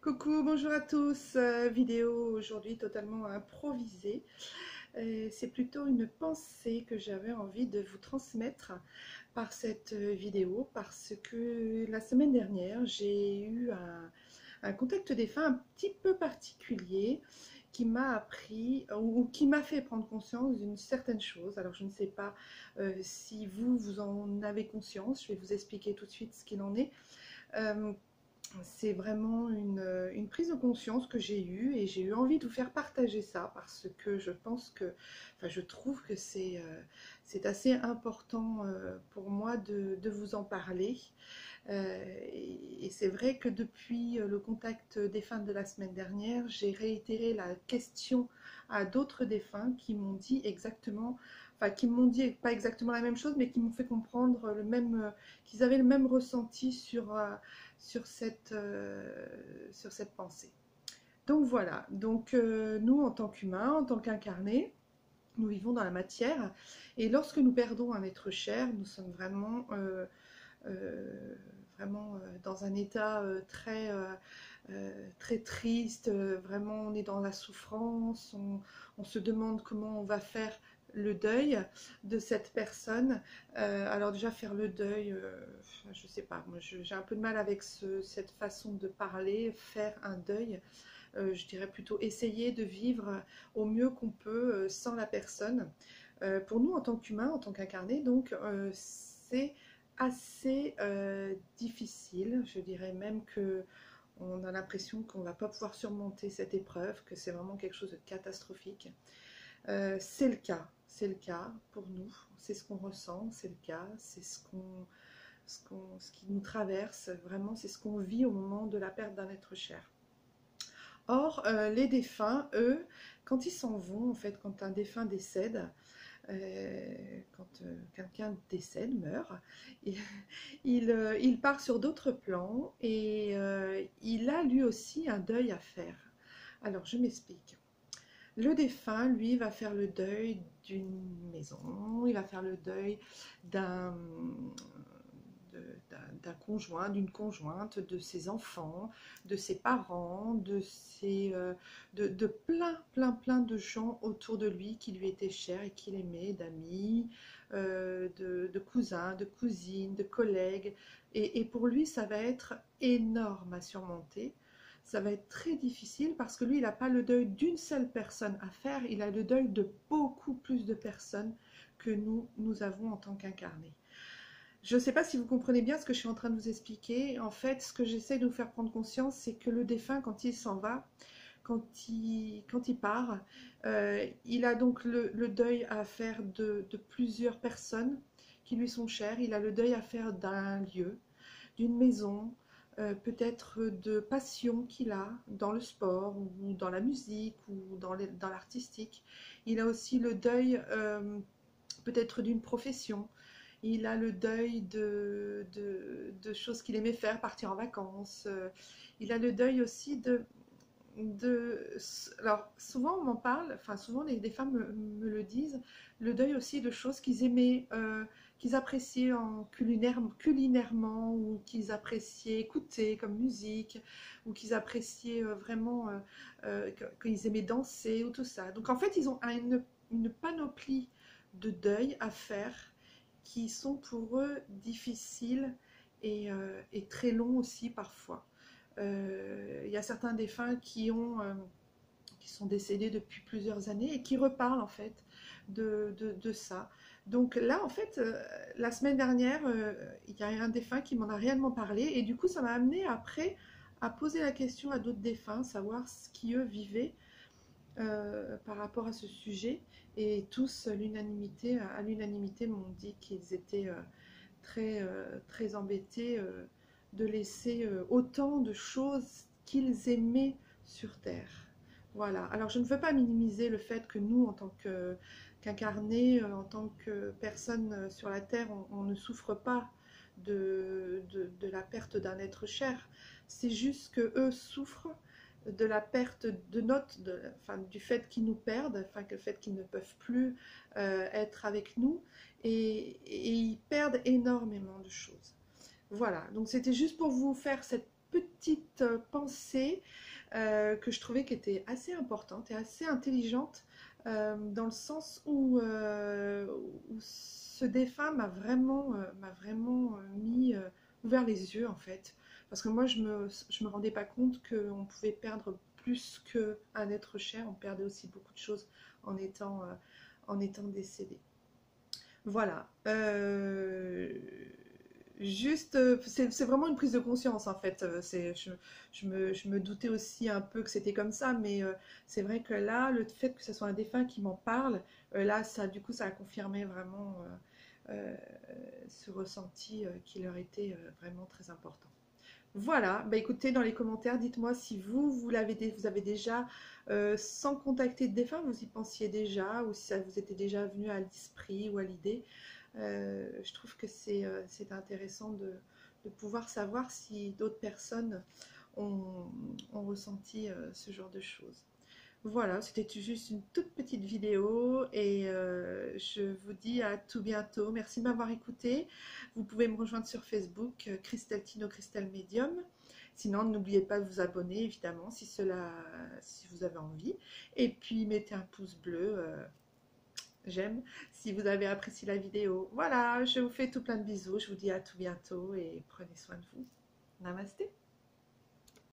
Coucou, bonjour à tous. Vidéo aujourd'hui totalement improvisée. C'est plutôt une pensée que j'avais envie de vous transmettre par cette vidéo parce que la semaine dernière j'ai eu un contact défunt un petit peu particulier qui m'a appris ou qui m'a fait prendre conscience d'une certaine chose. Alors je ne sais pas si vous en avez conscience, je vais vous expliquer tout de suite ce qu'il en est. C'est vraiment une prise de conscience que j'ai eue et j'ai eu envie de vous faire partager ça parce que je pense que, enfin je trouve que c'est assez important pour moi de vous en parler. Et c'est vrai que depuis le contact défunt de la semaine dernière, j'ai réitéré la question à d'autres défunts qui m'ont dit exactement, enfin qui m'ont dit pas exactement la même chose, mais qui m'ont fait comprendre le même, qu'ils avaient le même ressenti sur cette pensée. Donc voilà, donc nous en tant qu'humains, en tant qu'incarnés, nous vivons dans la matière et lorsque nous perdons un être cher, nous sommes dans un état très triste, vraiment on est dans la souffrance, on se demande comment on va faire le deuil de cette personne. Alors déjà faire le deuil, je sais pas, moi j'ai un peu de mal avec cette façon de parler, faire un deuil. Je dirais plutôt essayer de vivre au mieux qu'on peut sans la personne. Pour nous en tant qu'humains, en tant qu'incarnés, donc c'est assez difficile. Je dirais même que on a l'impression qu'on ne va pas pouvoir surmonter cette épreuve, que c'est vraiment quelque chose de catastrophique. C'est le cas pour nous, c'est ce qu'on ressent, c'est le cas, c'est ce qui nous traverse, vraiment c'est ce qu'on vit au moment de la perte d'un être cher. Or, les défunts, eux, quand ils s'en vont, en fait, quand un défunt décède, quand quelqu'un décède, meurt, il part sur d'autres plans et il a lui aussi un deuil à faire. Alors, je m'explique. Le défunt, lui, va faire le deuil d'une maison, il va faire le deuil d'un d'un conjoint, d'une conjointe, de ses enfants, de ses parents, de plein de gens autour de lui qui lui étaient chers et qu'il aimait, d'amis, de cousins, de cousines, de collègues. Et pour lui, ça va être énorme à surmonter. Ça va être très difficile parce que lui, il n'a pas le deuil d'une seule personne à faire, il a le deuil de beaucoup plus de personnes que nous avons en tant qu'incarnés. Je ne sais pas si vous comprenez bien ce que je suis en train de vous expliquer. En fait, ce que j'essaie de vous faire prendre conscience, c'est que le défunt, quand il s'en va, quand il part, il a donc le deuil à faire de plusieurs personnes qui lui sont chères. Il a le deuil à faire d'un lieu, d'une maison, peut-être de passion qu'il a dans le sport ou dans la musique ou dans l'artistique. Il a aussi le deuil peut-être d'une profession. Il a le deuil de choses qu'il aimait faire, partir en vacances. Il a le deuil aussi alors souvent on m'en parle, enfin souvent des femmes me le disent, le deuil aussi de choses qu'ils aimaient, qu'ils appréciaient culinairement ou qu'ils appréciaient écouter comme musique ou qu'ils appréciaient vraiment, qu'ils aimaient danser ou tout ça. Donc en fait ils ont une panoplie de deuil à faire qui sont pour eux difficiles et très longs aussi parfois. Il y a certains défunts qui sont décédés depuis plusieurs années et qui reparlent en fait de ça. Donc là, en fait, la semaine dernière, il y a un défunt qui m'en a réellement parlé et du coup, ça m'a amené après à poser la question à d'autres défunts, savoir ce qu'eux vivaient par rapport à ce sujet. Et tous, à l'unanimité, m'ont dit qu'ils étaient très embêtés de laisser autant de choses qu'ils aimaient sur Terre. Voilà. Alors je ne veux pas minimiser le fait que nous, en tant qu'incarnés, en tant que personnes sur la Terre, on ne souffre pas de la perte d'un être cher. C'est juste que eux souffrent de la perte enfin, du fait qu'ils nous perdent, enfin, le fait qu'ils ne peuvent plus être avec nous et ils perdent énormément de choses. Voilà, donc c'était juste pour vous faire cette petite pensée que je trouvais qui était assez importante et assez intelligente, dans le sens où ce défunt m'a vraiment ouvert les yeux en fait. Parce que moi je me rendais pas compte qu'on pouvait perdre plus qu'un être cher, on perdait aussi beaucoup de choses en étant décédé. Voilà. Juste, c'est vraiment une prise de conscience en fait. Je me doutais aussi un peu que c'était comme ça, mais c'est vrai que là, le fait que ce soit un défunt qui m'en parle, là, ça, du coup, ça a confirmé vraiment ce ressenti qui leur était vraiment très important. Voilà, bah écoutez, dans les commentaires, dites-moi si vous avez déjà, sans contacter de défunt, vous y pensiez déjà, ou si ça vous était déjà venu à l'esprit ou à l'idée. Je trouve que c'est intéressant de pouvoir savoir si d'autres personnes ont ressenti ce genre de choses. Voilà, c'était juste une toute petite vidéo et je vous dis à tout bientôt. Merci de m'avoir écouté. Vous pouvez me rejoindre sur Facebook, Christelle Tino, Christelle Medium. Sinon, n'oubliez pas de vous abonner, évidemment, si vous avez envie. Et puis, mettez un pouce bleu, j'aime, si vous avez apprécié la vidéo. Voilà, je vous fais tout plein de bisous. Je vous dis à tout bientôt et prenez soin de vous. Namasté.